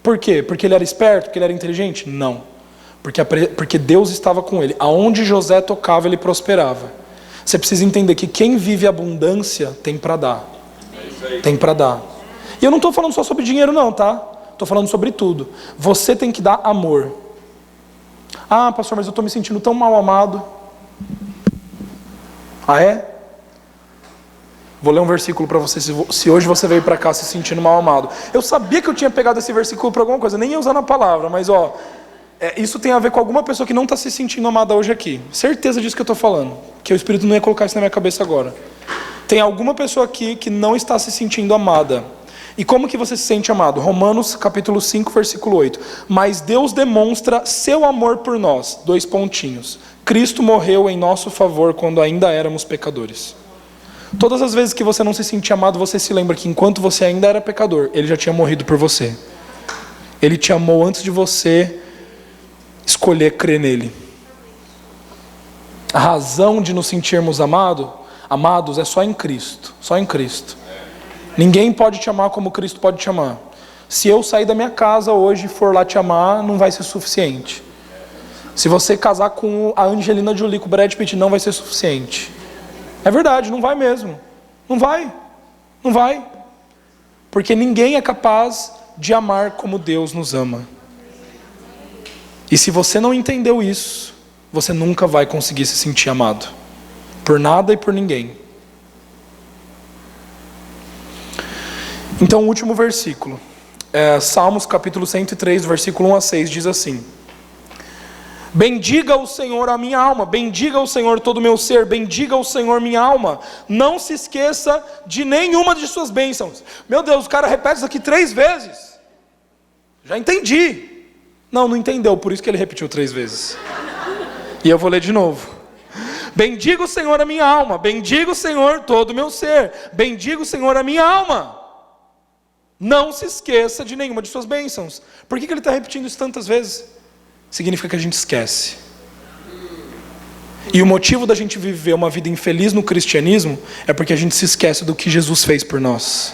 Por quê? Porque ele era esperto? Porque ele era inteligente? Não. Porque Deus estava com ele. Aonde José tocava, ele prosperava. Você precisa entender que quem vive abundância tem para dar. Tem para dar. E eu não estou falando só sobre dinheiro não, tá? Estou falando sobre tudo. Você tem que dar amor. Ah, pastor, mas eu estou me sentindo tão mal amado. Ah, é? Vou ler um versículo para você, se hoje você veio para cá se sentindo mal amado. Eu sabia que eu tinha pegado esse versículo para alguma coisa, nem ia usar na palavra, mas isso tem a ver com alguma pessoa que não está se sentindo amada hoje aqui. Certeza disso que eu estou falando, que o Espírito não ia colocar isso na minha cabeça agora. Tem alguma pessoa aqui que não está se sentindo amada. E como que você se sente amado? Romanos capítulo 5, versículo 8. Mas Deus demonstra seu amor por nós. 2 pontinhos. Cristo morreu em nosso favor quando ainda éramos pecadores. Todas as vezes que você não se sentir amado, você se lembra que enquanto você ainda era pecador, Ele já tinha morrido por você. Ele te amou antes de você escolher crer nele. A razão de nos sentirmos amados é só em Cristo. Só em Cristo. Ninguém pode te amar como Cristo pode te amar. Se eu sair da minha casa hoje e for lá te amar, não vai ser suficiente. Se você casar com a Angelina Jolie, com o Brad Pitt, não vai ser suficiente. É verdade, não vai mesmo. Não vai. Não vai. Porque ninguém é capaz de amar como Deus nos ama. E se você não entendeu isso, você nunca vai conseguir se sentir amado. Por nada e por ninguém. Então o último versículo. Salmos capítulo 103, versículo 1 a 6, diz assim. Bendiga o Senhor a minha alma, bendiga o Senhor todo o meu ser, bendiga o Senhor minha alma, não se esqueça de nenhuma de suas bênçãos. Meu Deus, o cara repete isso aqui 3 vezes. Já entendi. Não entendeu, por isso que ele repetiu 3 vezes. E eu vou ler de novo. Bendiga o Senhor a minha alma, bendiga o Senhor todo o meu ser, bendiga o Senhor a minha alma. Não se esqueça de nenhuma de suas bênçãos. Por que ele está repetindo isso tantas vezes? Significa que a gente esquece. E o motivo da gente viver uma vida infeliz no cristianismo é porque a gente se esquece do que Jesus fez por nós.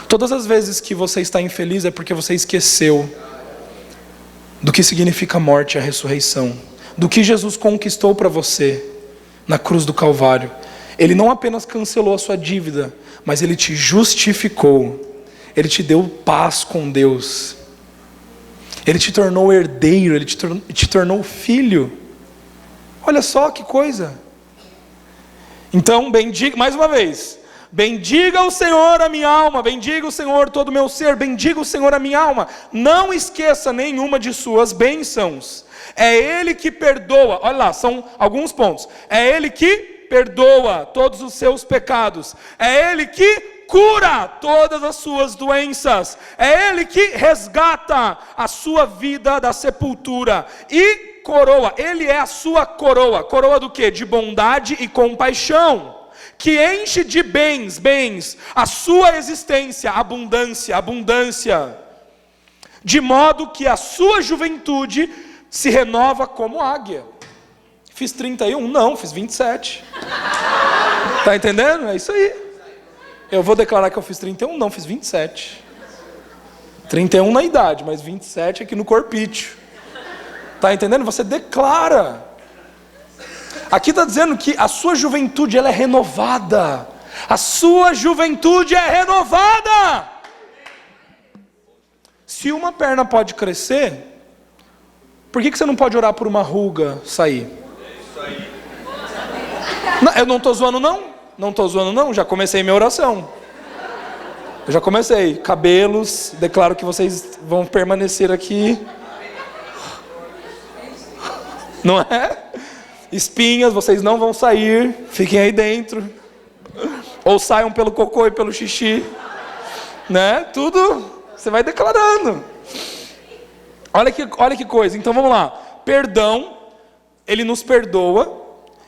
Todas as vezes que você está infeliz é porque você esqueceu do que significa a morte e a ressurreição, do que Jesus conquistou para você na cruz do Calvário. Ele não apenas cancelou a sua dívida, mas ele te justificou. Ele te deu paz com Deus. Ele te tornou herdeiro, ele te tornou filho. Olha só que coisa. Então, bendiga, mais uma vez, bendiga o Senhor a minha alma, bendiga o Senhor todo o meu ser, bendiga o Senhor a minha alma. Não esqueça nenhuma de suas bênçãos. É Ele que perdoa, olha lá, são alguns pontos. É Ele que perdoa todos os seus pecados. É Ele que cura todas as suas doenças. É Ele que resgata a sua vida da sepultura. E coroa, Ele é a sua coroa. Coroa do quê? De bondade e compaixão, que enche de bens, a sua existência, abundância, de modo que a sua juventude se renova como águia. Fiz 31? Não, fiz 27. Está entendendo? É isso aí. Eu vou declarar que eu fiz 31? Não, fiz 27. 31 na idade, mas 27 aqui no corpício. Está entendendo? Você declara. Aqui está dizendo que a sua juventude ela é renovada. A sua juventude é renovada. Se uma perna pode crescer, por que você não pode orar por uma ruga sair? Não, eu não estou zoando não. Não estou zoando não. Já comecei minha oração. Eu já comecei. Cabelos, declaro que vocês vão permanecer aqui. Não é? Espinhas, vocês não vão sair, fiquem aí dentro. Ou saiam pelo cocô e pelo xixi. Né? Tudo, você vai declarando. Olha que coisa, então vamos lá. Perdão, Ele nos perdoa,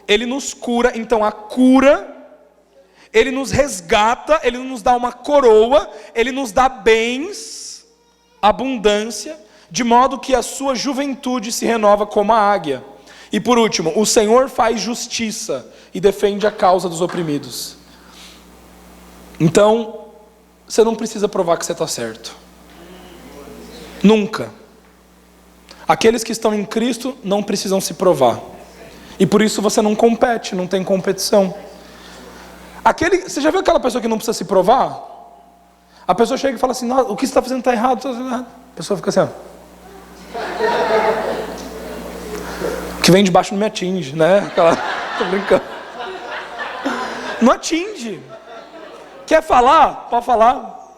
Ele nos cura, então a cura, Ele nos resgata, Ele nos dá uma coroa, Ele nos dá bens, abundância, de modo que a sua juventude se renova como a águia. E por último, o Senhor faz justiça e defende a causa dos oprimidos. Então, você não precisa provar que você está certo. Nunca. Aqueles que estão em Cristo não precisam se provar. E por isso você não compete, não tem competição. Você já viu aquela pessoa que não precisa se provar? A pessoa chega e fala assim, o que você está fazendo está errado, A pessoa fica assim, ó. O que vem de baixo não me atinge, né? Tô brincando. Não atinge. Quer falar? Pode falar.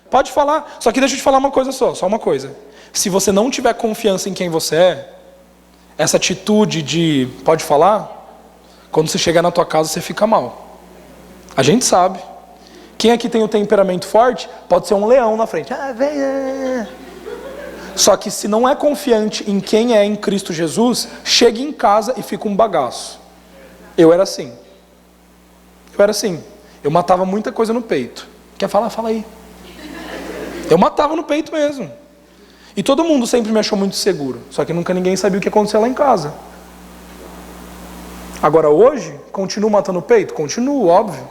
Pode falar. Só que deixa eu te falar uma coisa só uma coisa. Se você não tiver confiança em quem você é, essa atitude de pode falar, quando você chegar na tua casa você fica mal. A gente sabe. Quem aqui tem o temperamento forte, pode ser um leão na frente. Vem. Só que se não é confiante em quem é em Cristo Jesus, chega em casa e fica um bagaço. Eu era assim. Eu matava muita coisa no peito. Quer falar? Fala aí. Eu matava no peito mesmo. E todo mundo sempre me achou muito seguro. Só que nunca ninguém sabia o que acontecia lá em casa. Agora hoje, continuo matando o peito? Continuo, óbvio.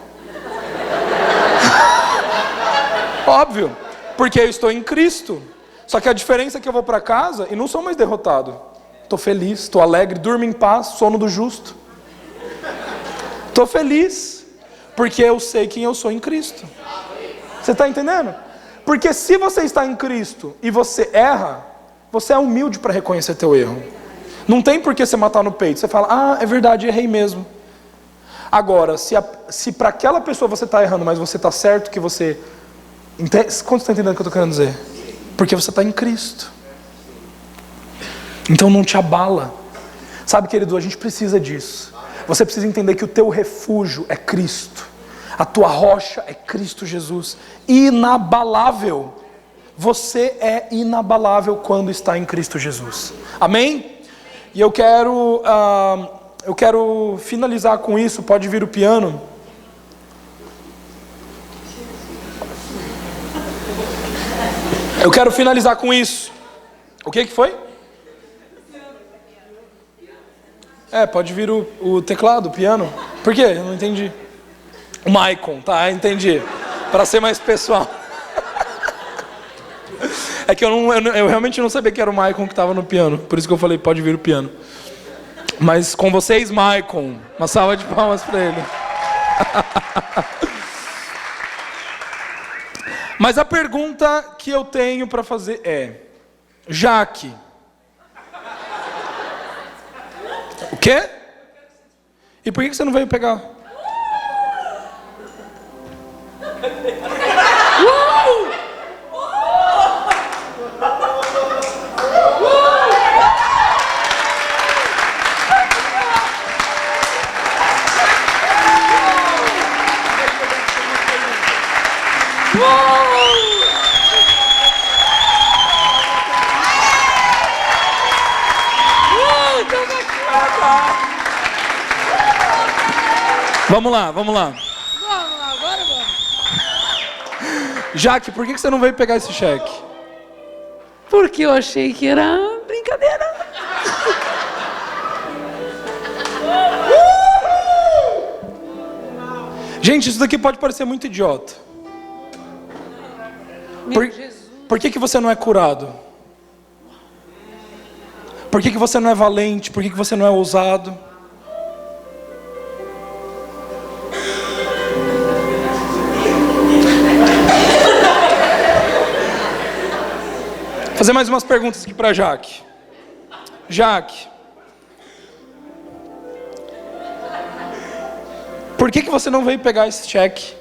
Óbvio. Porque eu estou em Cristo. Só que a diferença é que eu vou para casa e não sou mais derrotado. Estou feliz, estou alegre, durmo em paz, sono do justo. Estou feliz, porque eu sei quem eu sou em Cristo. Você está entendendo? Porque se você está em Cristo e você erra, você é humilde para reconhecer teu erro. Não tem por que você matar no peito. Você fala, é verdade, errei mesmo. Agora, se para aquela pessoa você está errando, mas você está certo que você... Quanto você está entendendo o que eu estou querendo dizer? Porque você está em Cristo. Então não te abala. Sabe, querido, a gente precisa disso. Você precisa entender que o teu refúgio é Cristo. A tua rocha é Cristo Jesus. Inabalável. Você é inabalável quando está em Cristo Jesus. Amém? E eu quero finalizar com isso. Pode vir o piano. Eu quero finalizar com isso. O que foi? Pode vir o teclado, o piano. Por quê? Eu não entendi. O Maicon, tá, entendi. Para ser mais pessoal. É que eu realmente não sabia que era o Maicon que estava no piano. Por isso que eu falei, pode vir o piano. Mas com vocês, Maicon. Uma salva de palmas para ele. Mas a pergunta que eu tenho para fazer é: Jaque. O quê? E por que você não veio pegar? Vamos lá. Vamos lá, agora vamos. Jaque, por que você não veio pegar esse cheque? Porque eu achei que era brincadeira. Gente, isso daqui pode parecer muito idiota. Por que você não é curado? Por que você não é valente? Por que você não é ousado? Vou fazer mais umas perguntas aqui para Jaque. Jaque, por que você não veio pegar esse cheque?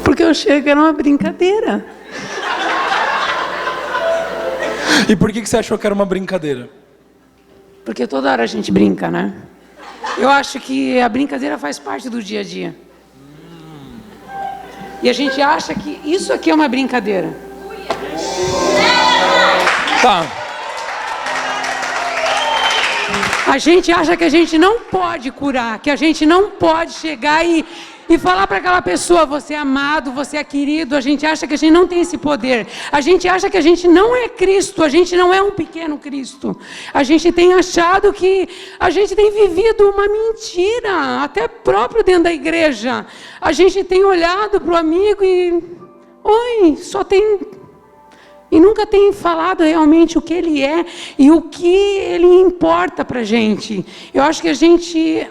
Porque eu achei que era uma brincadeira. E por que você achou que era uma brincadeira? Porque toda hora a gente brinca, né? Eu acho que a brincadeira faz parte do dia a dia. E a gente acha que isso aqui é uma brincadeira. Tá. A gente acha que a gente não pode curar, que a gente não pode chegar e falar para aquela pessoa: você é amado, você é querido. A gente acha que a gente não tem esse poder. A gente acha que a gente não é Cristo, a gente não é um pequeno Cristo. A gente tem achado que a gente tem vivido uma mentira, até próprio dentro da igreja. A gente tem olhado para o amigo e... só tem... E nunca tem falado realmente o que ele é e o que ele importa para a gente. Eu acho que a gente,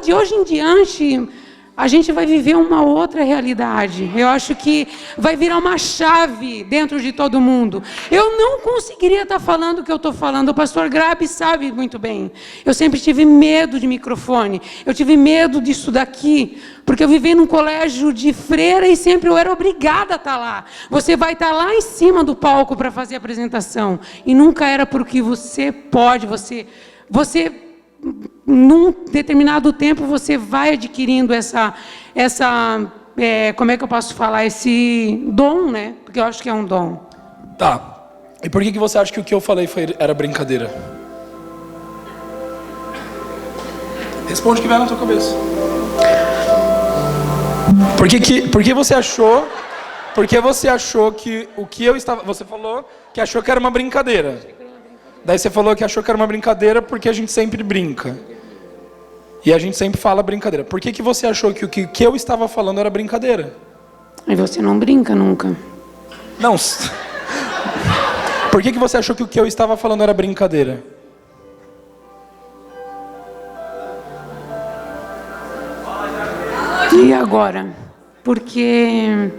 de hoje em diante, a gente vai viver uma outra realidade. Eu acho que vai virar uma chave dentro de todo mundo. Eu não conseguiria estar falando o que eu estou falando. O pastor Grabe sabe muito bem. Eu sempre tive medo de microfone. Eu tive medo disso daqui. Porque eu vivi num colégio de freira e sempre eu era obrigada a estar lá. Você vai estar lá em cima do palco para fazer a apresentação. E nunca era porque você pode, você num determinado tempo você vai adquirindo como é que eu posso falar, esse dom, né? Porque eu acho que é um dom. Tá. E por que você acha que o que eu falei era brincadeira? Responde o que vai na tua cabeça. Por que você achou que o que eu estava... Você falou que achou que era uma brincadeira. Daí você falou que achou que era uma brincadeira porque a gente sempre brinca. E a gente sempre fala brincadeira. Por que você achou que o que eu estava falando era brincadeira? E você não brinca nunca. Não. Por que você achou que o que eu estava falando era brincadeira? E agora? Porque